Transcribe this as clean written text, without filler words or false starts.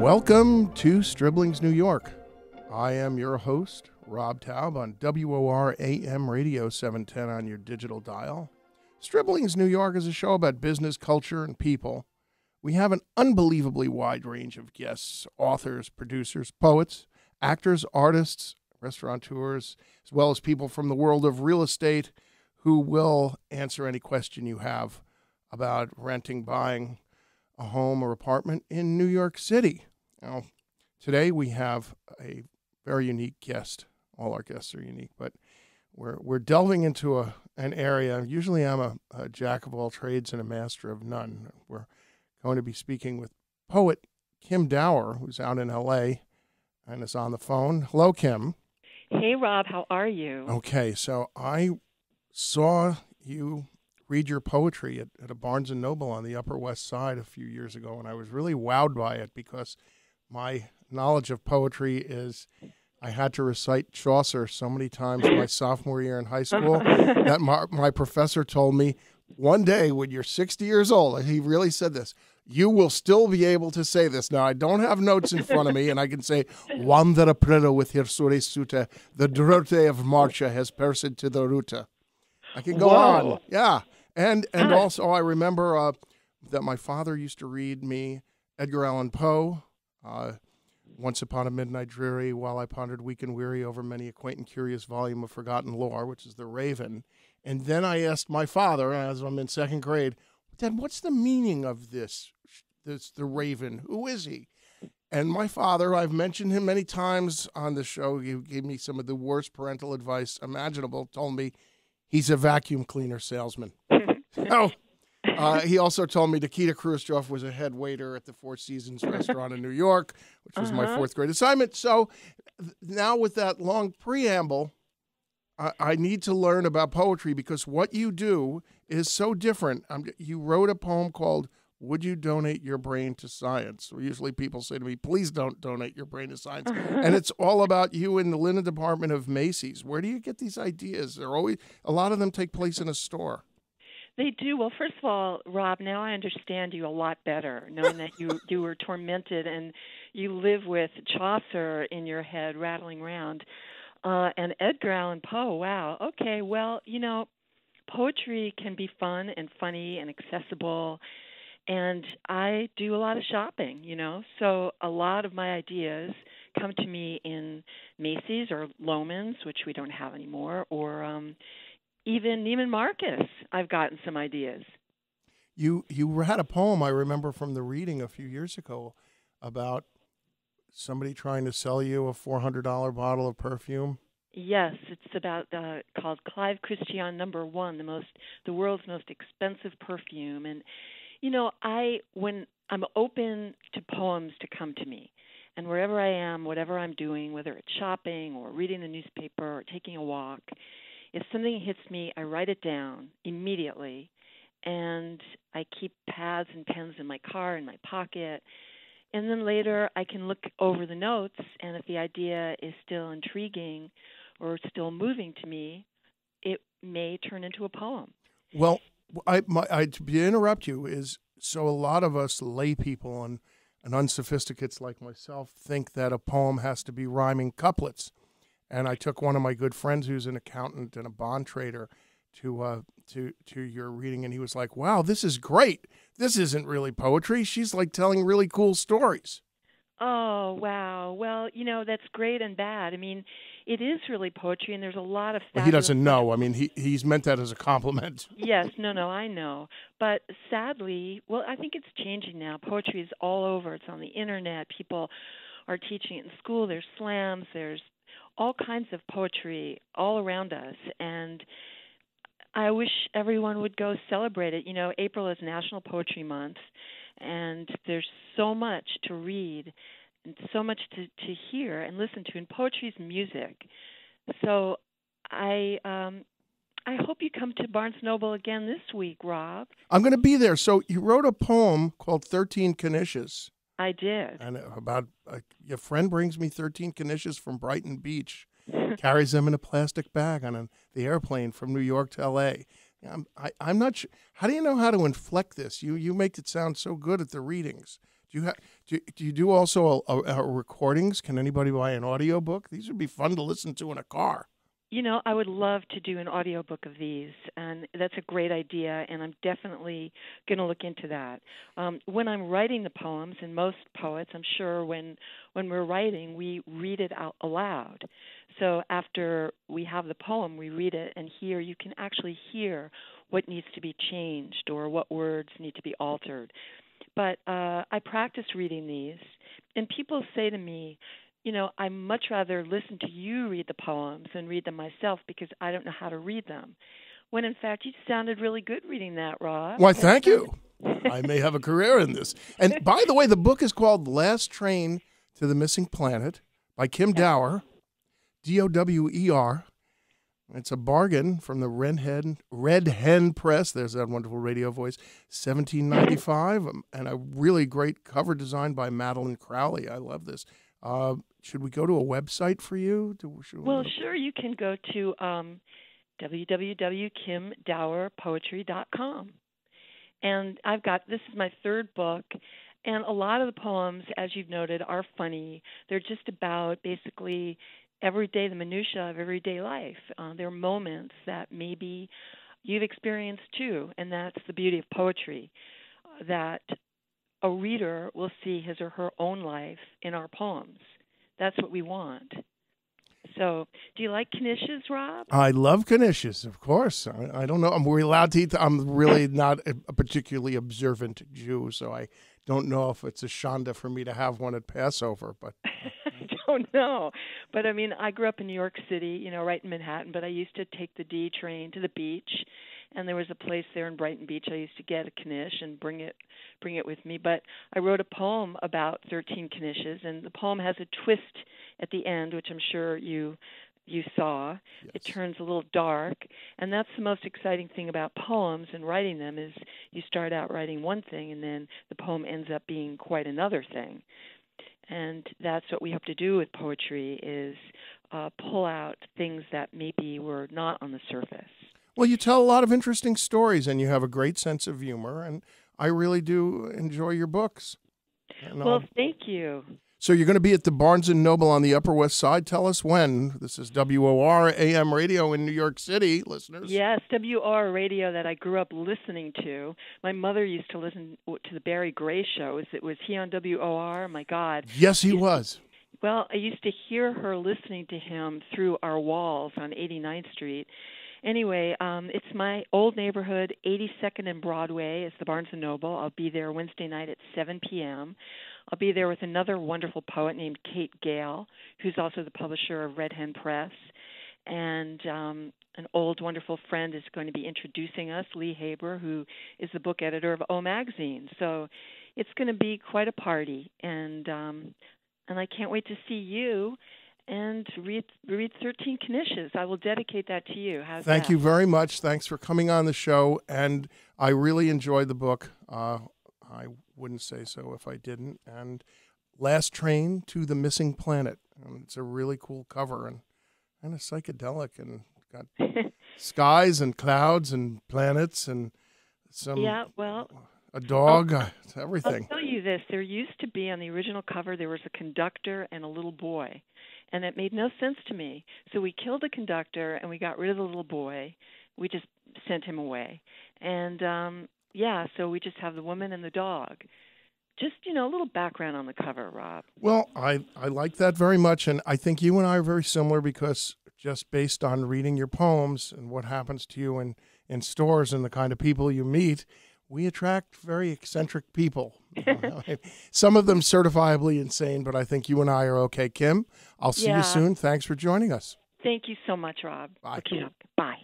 Welcome to Stribling's New York. I am your host, Rob Taub, on WOR AM Radio 710 on your digital dial. Stribling's New York is a show about business, culture, and people. We have an unbelievably wide range of guests, authors, producers, poets, actors, artists, restaurateurs, as well as people from the world of real estate who will answer any question you have about renting, buying a home or apartment in New York City. Now, today we have a very unique guest. All our guests are unique, but we're delving into an area. Usually I'm a jack of all trades and a master of none. We're going to be speaking with poet Kim Dower, who's out in L.A. and is on the phone. Hello, Kim. Hey, Rob. How are you? Okay, so I saw you read your poetry at a Barnes & Noble on the Upper West Side a few years ago, and I was really wowed by it because my knowledge of poetry is I had to recite Chaucer so many times my sophomore year in high school that my professor told me, one day when you're 60 years old, he really said this, you will still be able to say this. Now, I don't have notes in front of me, and I can say, Wander predo with hirsure suta, the drote of Marcia has pierced to the ruta. I can go on. Yeah. And also, I remember that my father used to read me Edgar Allan Poe, Once Upon a Midnight Dreary, While I Pondered Weak and Weary Over Many a Quaint and Curious Volume of Forgotten Lore, which is The Raven. And then I asked my father, as I'm in second grade, Dad, what's the meaning of this The Raven? Who is he? And my father, I've mentioned him many times on the show, he gave me some of the worst parental advice imaginable, told me he's a vacuum cleaner salesman. So, he also told me Nikita Khrushchev was a head waiter at the Four Seasons restaurant in New York, which was my fourth grade assignment. So now with that long preamble, I need to learn about poetry because what you do is so different. You wrote a poem called Would You Donate Your Brain to Science? So usually people say to me, please don't donate your brain to science. And it's all about you in the linen department of Macy's. Where do you get these ideas? A lot of them take place in a store. They do. Well, first of all, Rob, now I understand you a lot better, knowing that you were tormented and you live with Chaucer in your head rattling around. And Edgar Allan Poe, wow. Okay, well, poetry can be fun and funny and accessible. And I do a lot of shopping, so a lot of my ideas come to me in Macy's or Loehmann's, which we don't have anymore, or even Neiman Marcus. I've gotten some ideas. You had a poem I remember from the reading a few years ago about somebody trying to sell you a $400 bottle of perfume. Yes, it's about called Clive Christian No. 1, the world's most expensive perfume. And when I'm open to poems to come to me, and wherever I am, whatever I'm doing, whether it's shopping or reading the newspaper or taking a walk, if something hits me, I write it down immediately, and I keep pads and pens in my car, in my pocket, and then later I can look over the notes, and if the idea is still intriguing or still moving to me, it may turn into a poem. Well, to interrupt you is, so a lot of us lay people and unsophisticates like myself think that a poem has to be rhyming couplets. And I took one of my good friends who's an accountant and a bond trader to your reading, and he was like, wow, this is great. This isn't really poetry. She's like telling really cool stories. Oh, wow. Well, that's great and bad. I mean, it is really poetry, and there's a lot of Well, he doesn't know. I mean, he's meant that as a compliment. Yes, no, I know. But sadly, I think it's changing now. Poetry is all over. It's on the Internet. People are teaching it in school. There's slams. There's all kinds of poetry all around us, and I wish everyone would go celebrate it. April is National Poetry Month, and there's so much to read and so much to hear and listen to, and poetry's music. So I hope you come to Barnes & Noble again this week, Rob. I'm going to be there. So you wrote a poem called 13 Knishes. I did. And about your friend brings me 13 knishes from Brighton Beach, carries them in a plastic bag on the airplane from New York to L.A. I'm not sure. How do you know how to inflect this? You make it sound so good at the readings. Do you do also recordings? Can anybody buy an audiobook? These would be fun to listen to in a car. I would love to do an audiobook of these, and that's a great idea, and I'm definitely going to look into that. When I'm writing the poems, and most poets, I'm sure when we're writing, we read it out aloud. So after we have the poem, we read it, and here you can actually hear what needs to be changed or what words need to be altered. But I practice reading these, and people say to me, I much rather listen to you read the poems than read them myself because I don't know how to read them. When, in fact, you sounded really good reading that, Rob. Why, thank you. I may have a career in this. And by the way, the book is called Last Train to the Missing Planet by Kim Dower, Dower. It's a bargain from the Red Hen Press. There's that wonderful radio voice. $17.95, and a really great cover design by Madeline Crowley. I love this. Should we go to a website for you? Sure. You can go to www.kimdowerpoetry.com. And this is my third book, and a lot of the poems, as you've noted, are funny. They're just about basically the minutiae of everyday life. They're moments that maybe you've experienced too, and that's the beauty of poetry, that a reader will see his or her own life in our poems. That's what we want. So, do you like knishes, Rob? I love knishes, of course. I don't know. We're allowed to eat. I'm really not a particularly observant Jew, so I don't know if it's a shanda for me to have one at Passover. But I don't know. But, I grew up in New York City, right in Manhattan, but I used to take the D train to the beach, and there was a place there in Brighton Beach I used to get a knish and bring it with me. But I wrote a poem about 13 knishes, and the poem has a twist at the end, which I'm sure you saw. Yes. It turns a little dark, and that's the most exciting thing about poems and writing them is you start out writing one thing, and then the poem ends up being quite another thing. And that's what we hope to do with poetry is pull out things that maybe were not on the surface. Well, you tell a lot of interesting stories, and you have a great sense of humor, and I really do enjoy your books. Well, thank you. So you're going to be at the Barnes & Noble on the Upper West Side. Tell us when. This is WOR AM radio in New York City, listeners. Yes, WOR radio that I grew up listening to. My mother used to listen to the Barry Gray show. Was he on WOR? My God. Yes, he was. Well, I used to hear her listening to him through our walls on 89th Street. Anyway, it's my old neighborhood, 82nd and Broadway. It's the Barnes & Noble. I'll be there Wednesday night at 7 p.m. I'll be there with another wonderful poet named Kate Gale, who's also the publisher of Red Hen Press. And an old, wonderful friend is going to be introducing us, Lee Haber, who is the book editor of O Magazine. So it's going to be quite a party. And I can't wait to see you and read 13 knishes. I will dedicate that to you. How's that? Thank you very much. Thanks for coming on the show. And I really enjoyed the book. I wouldn't say so if I didn't. And Last Train to the Missing Planet. It's a really cool cover and kind of psychedelic and got skies and clouds and planets and some a dog, everything. I'll tell you this. There used to be on the original cover, there was a conductor and a little boy. And it made no sense to me. So we killed the conductor and we got rid of the little boy. We just sent him away. And, so we just have the woman and the dog. Just, a little background on the cover, Rob. Well, I like that very much. And I think you and I are very similar because just based on reading your poems and what happens to you in stores and the kind of people you meet, we attract very eccentric people. Some of them certifiably insane, but I think you and I are okay. Kim, I'll see you soon. Thanks for joining us. Thank you so much, Rob. Bye. Okay. Bye.